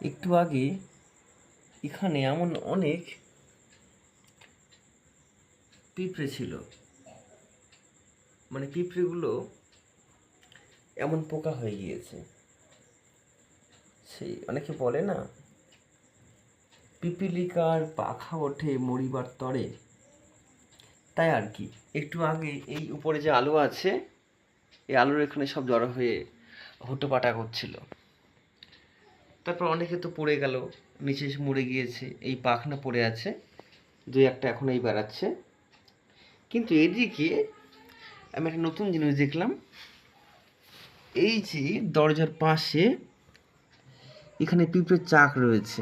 একটু আগে এখানে এমন অনেক পিঁপড়ে ছিল, মানে পিঁপড়েগুলো এমন পোকা হয়ে গিয়েছে। সেই অনেকে বলে না, পিপীলিকার পাখা ওঠে মরিবার তরে, তাই আর কি। একটু আগে এই উপরে যে আলো আছে, এই আলোর এখানে সব জড়ো হয়ে হুটোপাটা করছিল। তারপর অনেকে তো পড়ে গেল, নিচে এসে মরে গিয়েছে, এই পাখনা পড়ে আছে, দুই একটা এখন এই বেড়াচ্ছে। কিন্তু এদিকে আমি একটা নতুন জিনিস দেখলাম, এই যে দরজার পাশে এখানে পিঁপড়ের চাক রয়েছে,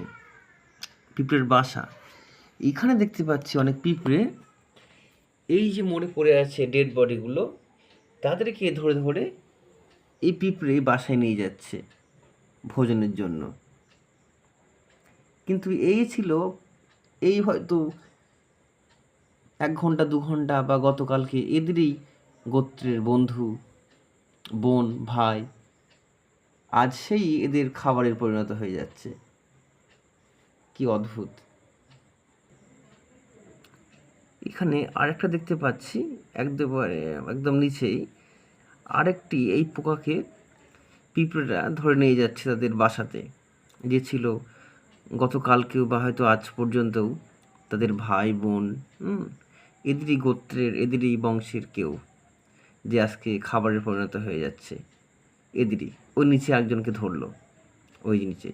পিঁপড়ের বাসা। এখানে দেখতে পাচ্ছি অনেক পিঁপড়ে এই যে মরে পড়ে আছে ডেড বডিগুলো, তাদেরকে ধরে ধরে এই পিঁপড়ে বাসায় নিয়ে যাচ্ছে ভোজনের জন্য। কিন্তু এই ছিল, এই হয়তো 1 ঘন্টা 2 ঘন্টা বা গতকালকে এদেরই গোত্রের বন্ধু, বোন, ভাই, আজ সেই এদের খাবারের পরিণত হয়ে যাচ্ছে। কি অদ্ভুত। এখানে আরেকটা দেখতে পাচ্ছি, একদম একদম নিচেই আরেকটি এই পোকাকে পিঁপড়েরা ধরে নিয়ে যাচ্ছে তাদের বাসাতে, যে ছিল গতকালকেও বা হয়তো আজ পর্যন্তও তাদের ভাই বোন, এদেরই গোত্রের, এদেরই বংশের কেউ, যে আজকে খাবারের পরিণত হয়ে যাচ্ছে এদেরই। ওই নিচে একজনকে ধরলো, ওই নিচে।